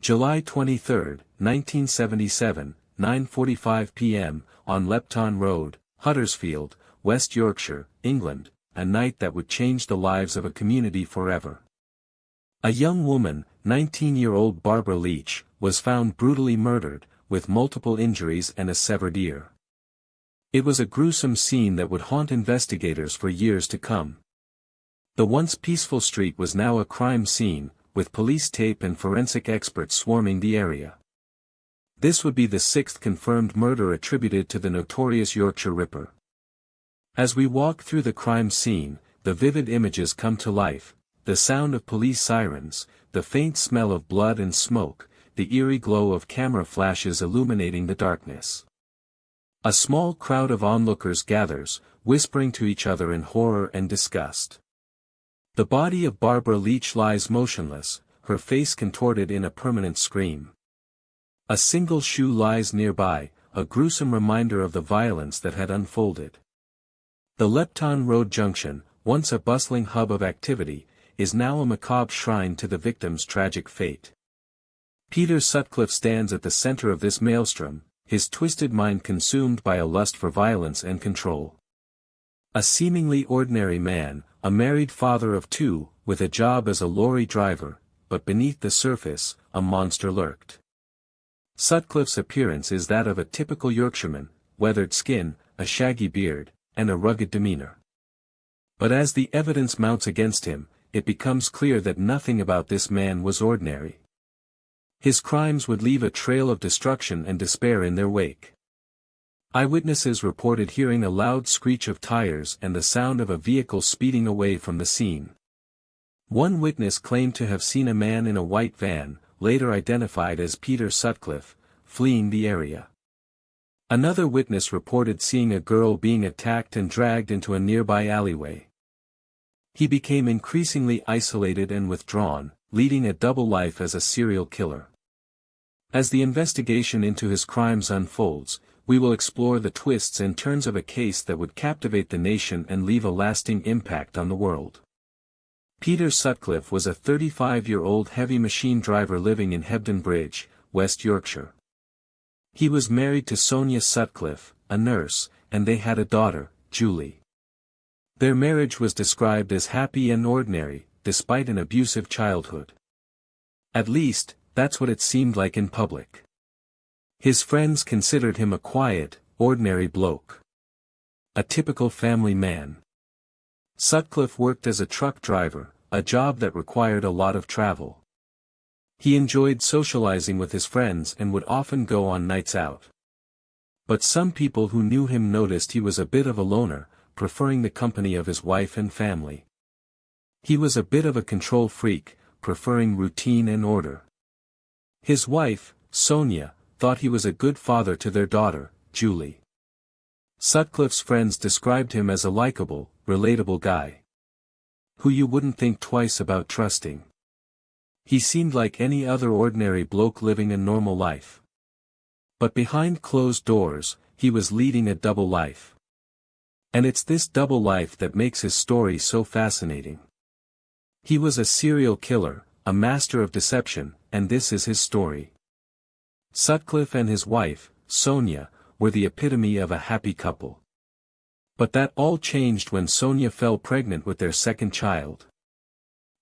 July 23, 1977, 9:45 p.m., on Lepton Road, Huddersfield, West Yorkshire, England, a night that would change the lives of a community forever. A young woman, 19-year-old Barbara Leach, was found brutally murdered, with multiple injuries and a severed ear. It was a gruesome scene that would haunt investigators for years to come. The once peaceful street was now a crime scene, with police tape and forensic experts swarming the area. This would be the sixth confirmed murder attributed to the notorious Yorkshire Ripper. As we walk through the crime scene, the vivid images come to life, the sound of police sirens, the faint smell of blood and smoke, the eerie glow of camera flashes illuminating the darkness. A small crowd of onlookers gathers, whispering to each other in horror and disgust. The body of Barbara Leach lies motionless, her face contorted in a permanent scream. A single shoe lies nearby, a gruesome reminder of the violence that had unfolded. The Lepton Road junction, once a bustling hub of activity, is now a macabre shrine to the victim's tragic fate. Peter Sutcliffe stands at the center of this maelstrom, his twisted mind consumed by a lust for violence and control. A seemingly ordinary man, a married father of two, with a job as a lorry driver, but beneath the surface, a monster lurked. Sutcliffe's appearance is that of a typical Yorkshireman, weathered skin, a shaggy beard, and a rugged demeanor. But as the evidence mounts against him, it becomes clear that nothing about this man was ordinary. His crimes would leave a trail of destruction and despair in their wake. Eyewitnesses reported hearing a loud screech of tires and the sound of a vehicle speeding away from the scene. One witness claimed to have seen a man in a white van, later identified as Peter Sutcliffe, fleeing the area. Another witness reported seeing a girl being attacked and dragged into a nearby alleyway. He became increasingly isolated and withdrawn, leading a double life as a serial killer. As the investigation into his crimes unfolds, we will explore the twists and turns of a case that would captivate the nation and leave a lasting impact on the world. Peter Sutcliffe was a 35-year-old heavy machine driver living in Hebden Bridge, West Yorkshire. He was married to Sonia Sutcliffe, a nurse, and they had a daughter, Julie. Their marriage was described as happy and ordinary, despite an abusive childhood. At least, that's what it seemed like in public. His friends considered him a quiet, ordinary bloke. A typical family man. Sutcliffe worked as a truck driver, a job that required a lot of travel. He enjoyed socializing with his friends and would often go on nights out. But some people who knew him noticed he was a bit of a loner, preferring the company of his wife and family. He was a bit of a control freak, preferring routine and order. His wife, Sonia, thought he was a good father to their daughter, Julie. Sutcliffe's friends described him as a likable, relatable guy, who you wouldn't think twice about trusting. He seemed like any other ordinary bloke living a normal life. But behind closed doors, he was leading a double life. And it's this double life that makes his story so fascinating. He was a serial killer, a master of deception, and this is his story. Sutcliffe and his wife, Sonia, were the epitome of a happy couple. But that all changed when Sonia fell pregnant with their second child.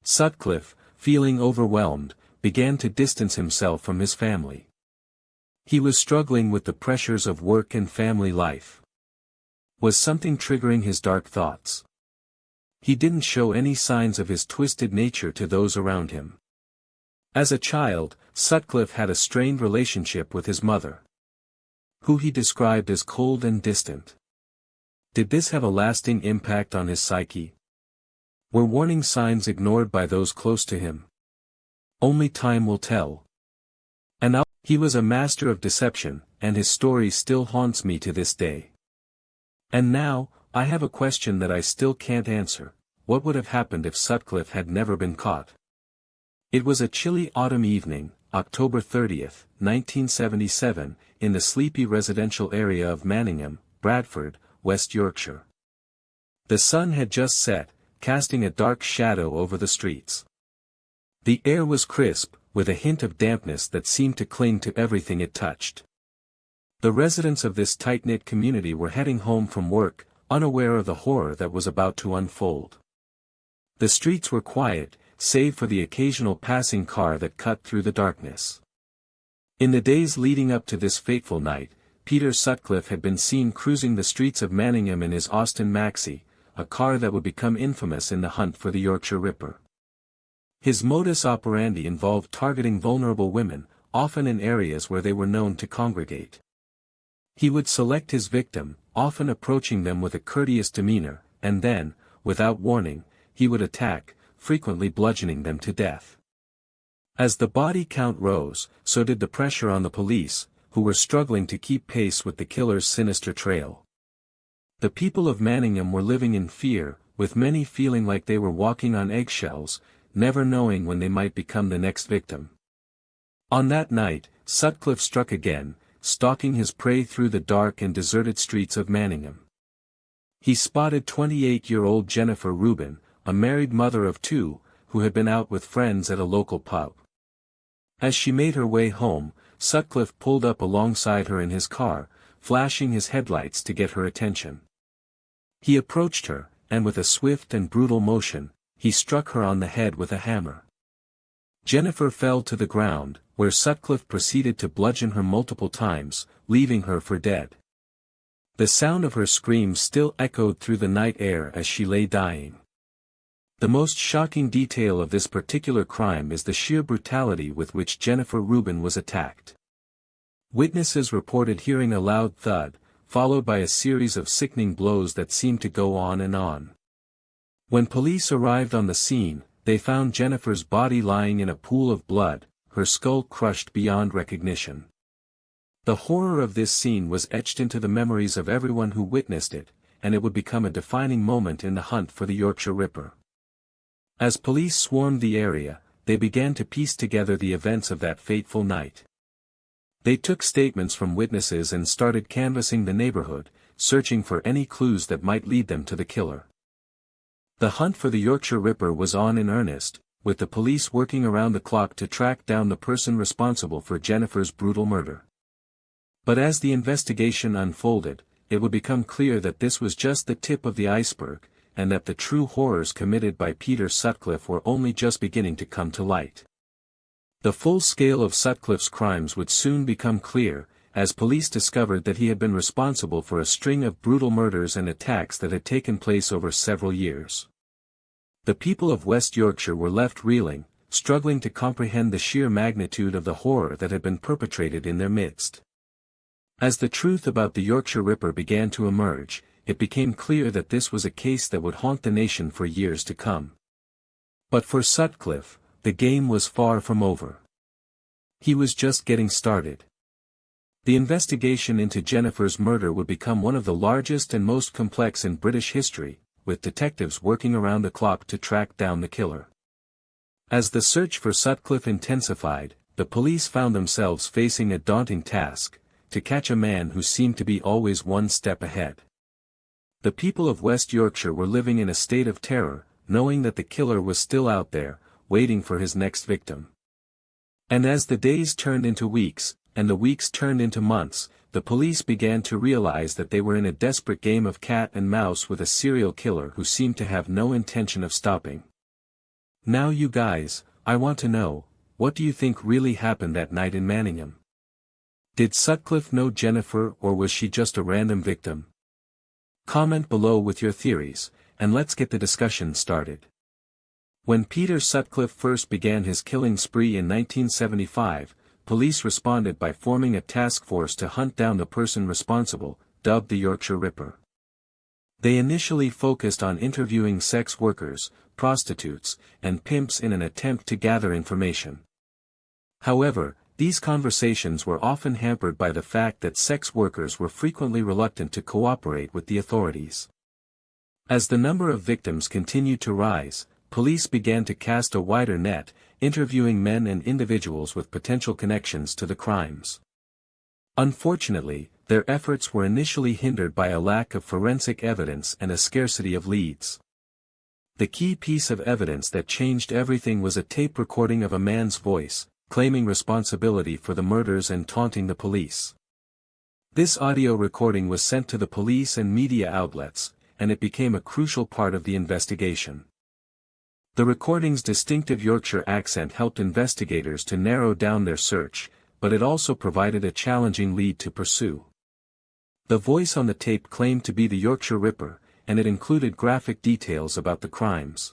Sutcliffe, feeling overwhelmed, began to distance himself from his family. He was struggling with the pressures of work and family life. Was something triggering his dark thoughts? He didn't show any signs of his twisted nature to those around him. As a child, Sutcliffe had a strained relationship with his mother, who he described as cold and distant. Did this have a lasting impact on his psyche? Were warning signs ignored by those close to him? Only time will tell. And now, he was a master of deception, and his story still haunts me to this day. And now, I have a question that I still can't answer. What would have happened if Sutcliffe had never been caught? It was a chilly autumn evening, October 30th, 1977, in the sleepy residential area of Manningham, Bradford, West Yorkshire. The sun had just set, casting a dark shadow over the streets. The air was crisp, with a hint of dampness that seemed to cling to everything it touched. The residents of this tight-knit community were heading home from work, unaware of the horror that was about to unfold. The streets were quiet, save for the occasional passing car that cut through the darkness. In the days leading up to this fateful night, Peter Sutcliffe had been seen cruising the streets of Manningham in his Austin Maxi, a car that would become infamous in the hunt for the Yorkshire Ripper. His modus operandi involved targeting vulnerable women, often in areas where they were known to congregate. He would select his victim, often approaching them with a courteous demeanor, and then, without warning, he would attack, frequently bludgeoning them to death. As the body count rose, so did the pressure on the police, who were struggling to keep pace with the killer's sinister trail. The people of Manningham were living in fear, with many feeling like they were walking on eggshells, never knowing when they might become the next victim. On that night, Sutcliffe struck again, stalking his prey through the dark and deserted streets of Manningham. He spotted 28-year-old Jennifer Rubin, a married mother of two, who had been out with friends at a local pub. As she made her way home, Sutcliffe pulled up alongside her in his car, flashing his headlights to get her attention. He approached her, and with a swift and brutal motion, he struck her on the head with a hammer. Jennifer fell to the ground, where Sutcliffe proceeded to bludgeon her multiple times, leaving her for dead. The sound of her screams still echoed through the night air as she lay dying. The most shocking detail of this particular crime is the sheer brutality with which Jennifer Rubin was attacked. Witnesses reported hearing a loud thud, followed by a series of sickening blows that seemed to go on and on. When police arrived on the scene, they found Jennifer's body lying in a pool of blood, her skull crushed beyond recognition. The horror of this scene was etched into the memories of everyone who witnessed it, and it would become a defining moment in the hunt for the Yorkshire Ripper. As police swarmed the area, they began to piece together the events of that fateful night. They took statements from witnesses and started canvassing the neighborhood, searching for any clues that might lead them to the killer. The hunt for the Yorkshire Ripper was on in earnest, with the police working around the clock to track down the person responsible for Jennifer's brutal murder. But as the investigation unfolded, it would become clear that this was just the tip of the iceberg, and that the true horrors committed by Peter Sutcliffe were only just beginning to come to light. The full scale of Sutcliffe's crimes would soon become clear, as police discovered that he had been responsible for a string of brutal murders and attacks that had taken place over several years. The people of West Yorkshire were left reeling, struggling to comprehend the sheer magnitude of the horror that had been perpetrated in their midst. As the truth about the Yorkshire Ripper began to emerge, it became clear that this was a case that would haunt the nation for years to come. But for Sutcliffe, the game was far from over. He was just getting started. The investigation into Jennifer's murder would become one of the largest and most complex in British history, with detectives working around the clock to track down the killer. As the search for Sutcliffe intensified, the police found themselves facing a daunting task: to catch a man who seemed to be always one step ahead. The people of West Yorkshire were living in a state of terror, knowing that the killer was still out there, waiting for his next victim. And as the days turned into weeks, and the weeks turned into months, the police began to realize that they were in a desperate game of cat and mouse with a serial killer who seemed to have no intention of stopping. Now you guys, I want to know, what do you think really happened that night in Manningham? Did Sutcliffe know Jennifer, or was she just a random victim? Comment below with your theories, and let's get the discussion started. When Peter Sutcliffe first began his killing spree in 1975, police responded by forming a task force to hunt down the person responsible, dubbed the Yorkshire Ripper. They initially focused on interviewing sex workers, prostitutes, and pimps in an attempt to gather information. However, these conversations were often hampered by the fact that sex workers were frequently reluctant to cooperate with the authorities. As the number of victims continued to rise, police began to cast a wider net, interviewing men and individuals with potential connections to the crimes. Unfortunately, their efforts were initially hindered by a lack of forensic evidence and a scarcity of leads. The key piece of evidence that changed everything was a tape recording of a man's voice, claiming responsibility for the murders and taunting the police. This audio recording was sent to the police and media outlets, and it became a crucial part of the investigation. The recording's distinctive Yorkshire accent helped investigators to narrow down their search, but it also provided a challenging lead to pursue. The voice on the tape claimed to be the Yorkshire Ripper, and it included graphic details about the crimes.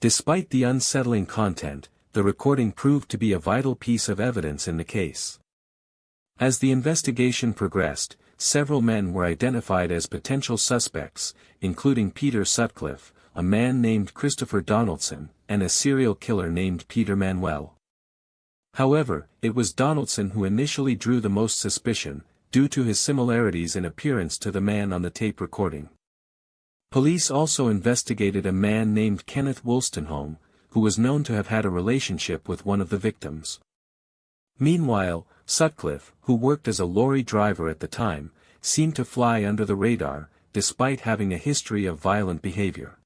Despite the unsettling content, the recording proved to be a vital piece of evidence in the case. As the investigation progressed, several men were identified as potential suspects, including Peter Sutcliffe, a man named Christopher Donaldson, and a serial killer named Peter Manuel. However, it was Donaldson who initially drew the most suspicion, due to his similarities in appearance to the man on the tape recording. Police also investigated a man named Kenneth Wolstenholme, who was known to have had a relationship with one of the victims. Meanwhile, Sutcliffe, who worked as a lorry driver at the time, seemed to fly under the radar, despite having a history of violent behavior.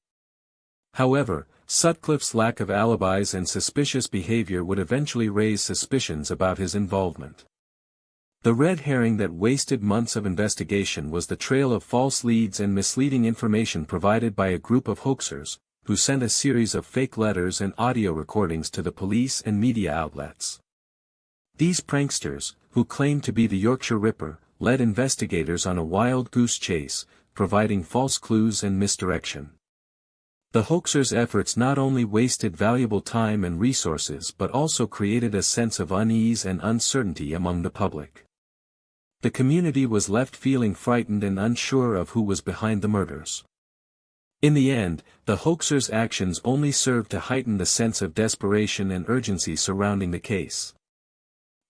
However, Sutcliffe's lack of alibis and suspicious behavior would eventually raise suspicions about his involvement. The red herring that wasted months of investigation was the trail of false leads and misleading information provided by a group of hoaxers, who sent a series of fake letters and audio recordings to the police and media outlets. These pranksters, who claimed to be the Yorkshire Ripper, led investigators on a wild goose chase, providing false clues and misdirection. The hoaxers' efforts not only wasted valuable time and resources but also created a sense of unease and uncertainty among the public. The community was left feeling frightened and unsure of who was behind the murders. In the end, the hoaxers' actions only served to heighten the sense of desperation and urgency surrounding the case.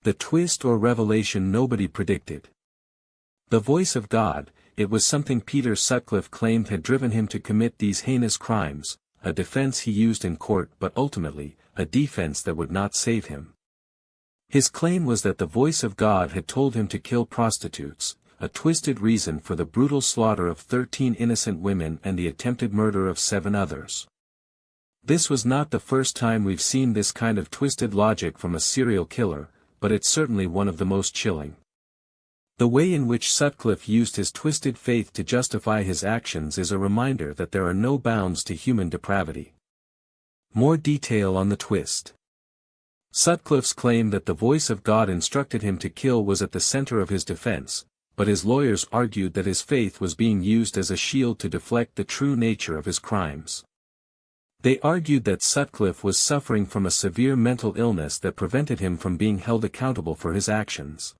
The twist or revelation nobody predicted. The voice of God, it was something Peter Sutcliffe claimed had driven him to commit these heinous crimes, a defense he used in court but ultimately, a defense that would not save him. His claim was that the voice of God had told him to kill prostitutes, a twisted reason for the brutal slaughter of 13 innocent women and the attempted murder of 7 others. This was not the first time we've seen this kind of twisted logic from a serial killer, but it's certainly one of the most chilling. The way in which Sutcliffe used his twisted faith to justify his actions is a reminder that there are no bounds to human depravity. More detail on the twist. Sutcliffe's claim that the voice of God instructed him to kill was at the center of his defense, but his lawyers argued that his faith was being used as a shield to deflect the true nature of his crimes. They argued that Sutcliffe was suffering from a severe mental illness that prevented him from being held accountable for his actions.